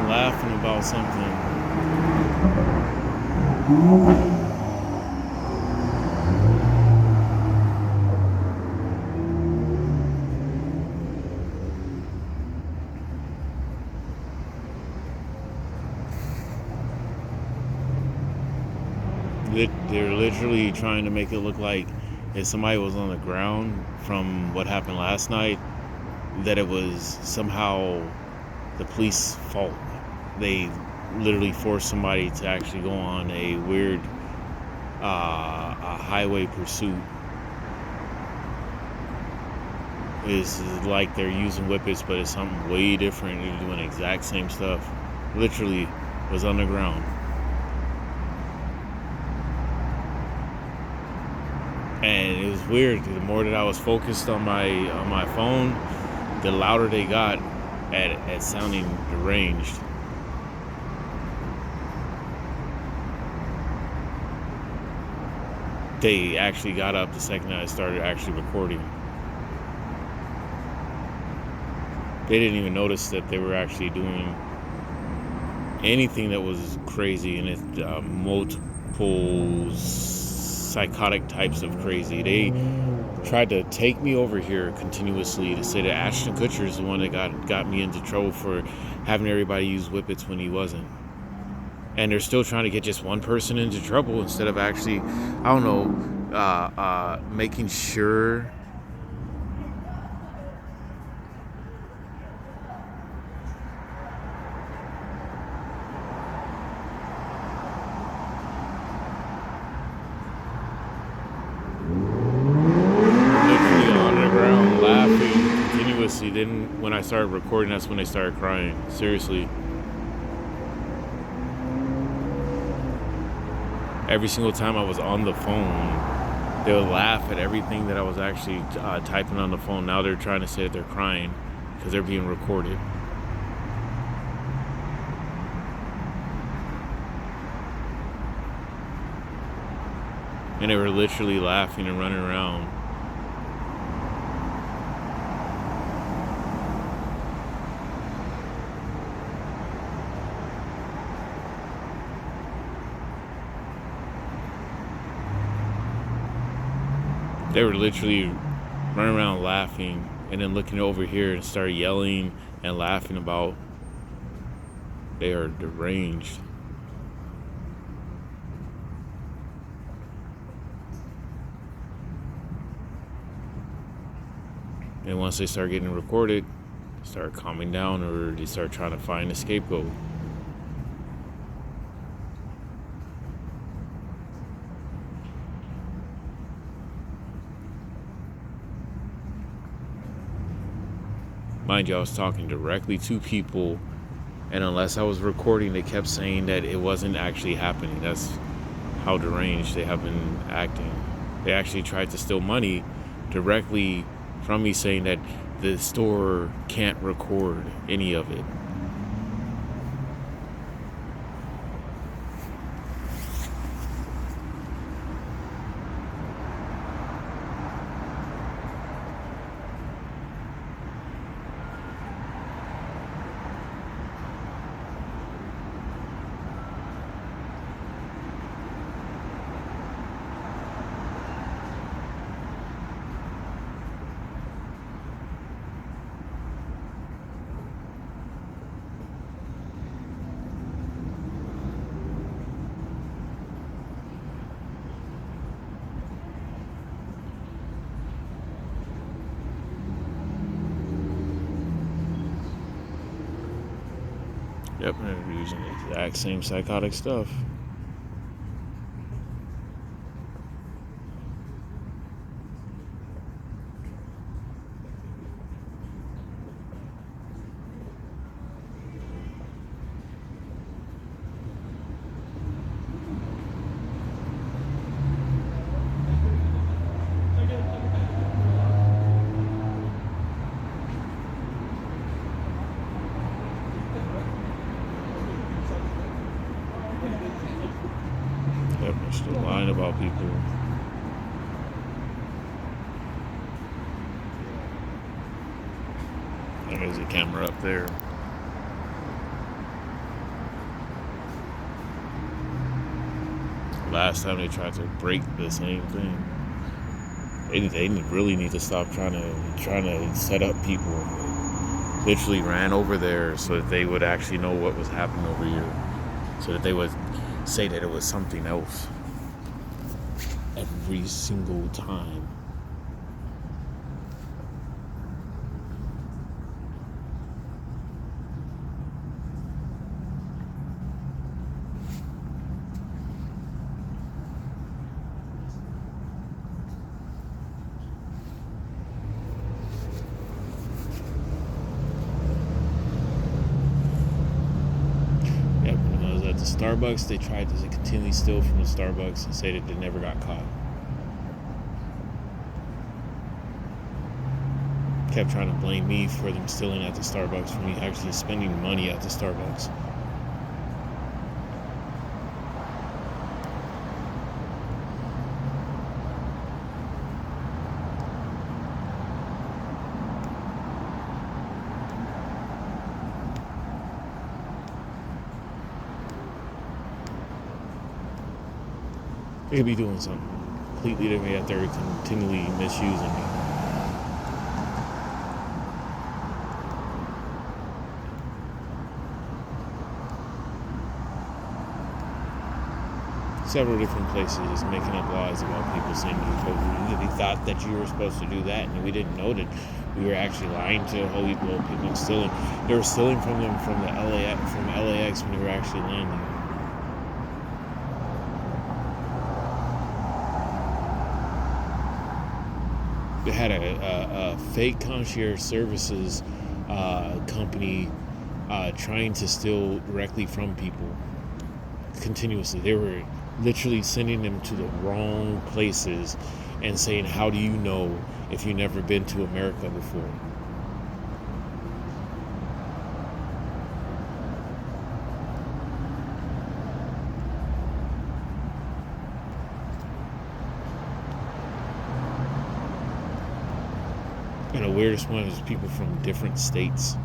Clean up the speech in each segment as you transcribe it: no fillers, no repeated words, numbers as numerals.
laughing about something. They're literally trying to make it look like if somebody was on the ground from what happened last night, that it was somehow the police fault. They literally forced somebody to actually go on a weird a highway pursuit. It's like they're using whippets, but it's something way different. They're doing the exact same stuff. Literally was on the ground. And it was weird. The more that I was focused on my phone, the louder they got at sounding deranged. They actually got up the second that I started actually recording. They didn't even notice that they were actually doing anything that was crazy, and it's multiple psychotic types of crazy. They tried to take me over here continuously to say that Ashton Kutcher is the one that got me into trouble for having everybody use whippets when he wasn't. And they're still trying to get just one person into trouble instead of actually, I don't know, making sure. Literally on the ground laughing continuously. Then when I started recording, that's when they started crying. Seriously. Every single time I was on the phone, they would laugh at everything that I was actually typing on the phone. Now they're trying to say that they're crying because they're being recorded. And they were literally laughing and running around. They were literally running around laughing and then looking over here and start yelling and laughing about they are deranged. And once they start getting recorded, start calming down, or they start trying to find a scapegoat. Mind you, I was talking directly to people, and unless I was recording, they kept saying that it wasn't actually happening. That's how deranged they have been acting. They actually tried to steal money directly from me, saying that the store can't record any of it. Yep, they're using the exact same psychotic stuff. Yep, they're still lying about people. And there's a camera up there. Last time they tried to break the same thing. They really need to stop trying to set up people. Literally ran over there so that they would actually know what was happening over here, so that they would say that it was something else every single time. Yep, when I was at the Starbucks, they tried to continually steal from the Starbucks and say that they never got caught. Kept trying to blame me for them stealing at the Starbucks, for me actually spending money at the Starbucks. They could be doing something completely different, yet they're continually misusing me. Several different places making up lies about people saying we thought that you were supposed to do that, and we didn't know that we were actually lying to holy people. Stealing, they were stealing from them from LAX when they were actually landing. They had a fake concierge services company trying to steal directly from people continuously. They were literally sending them to the wrong places and saying, how do you know if you've never been to America before? And the weirdest one is people from different states.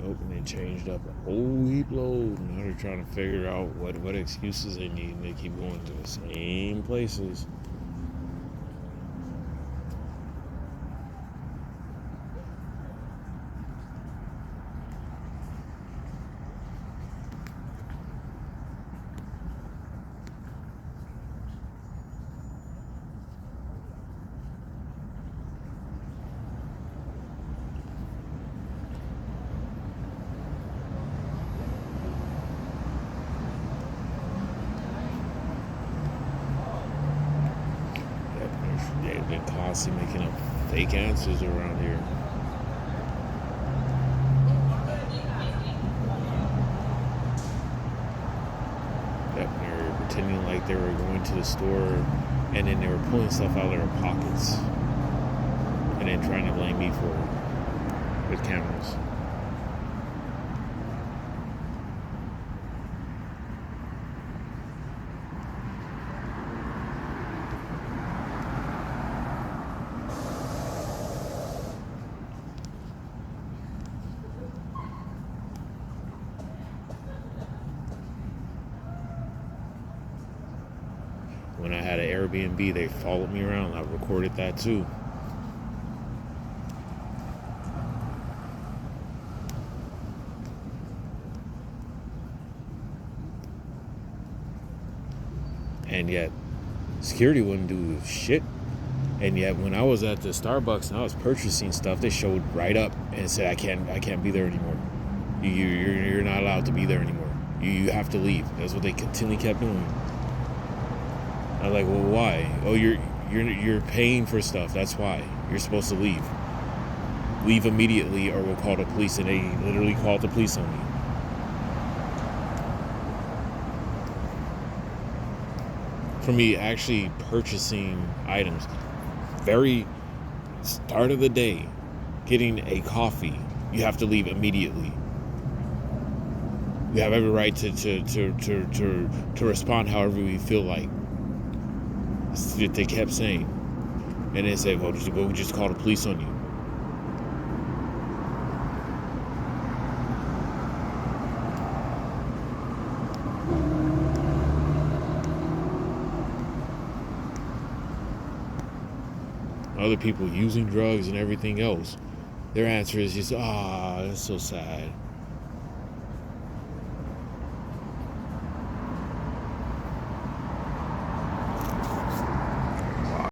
Oh, and they changed up a whole heap load. Now they're trying to figure out what excuses they need, and they keep going to the same places. They've been constantly making up fake answers around here. They're pretending like they were going to the store, and then they were pulling stuff out of their pockets, and then trying to blame me for it with cameras. had an Airbnb. They followed me around. I recorded that too. And yet, security wouldn't do shit. And yet, when I was at the Starbucks and I was purchasing stuff, they showed right up and said, "I can't be there anymore. You're not allowed to be there anymore. You have to leave." That's what they continually kept doing. I'm like, well, why? Oh, you're paying for stuff. That's why you're supposed to leave. Leave immediately, or we'll call the police. And they literally called the police on me. For me, actually purchasing items, very start of the day, getting a coffee, you have to leave immediately. We have every right to respond however we feel like. That's what they kept saying. And they said, well, we'll just call the police on you. Other people using drugs and everything else, their answer is just, that's so sad.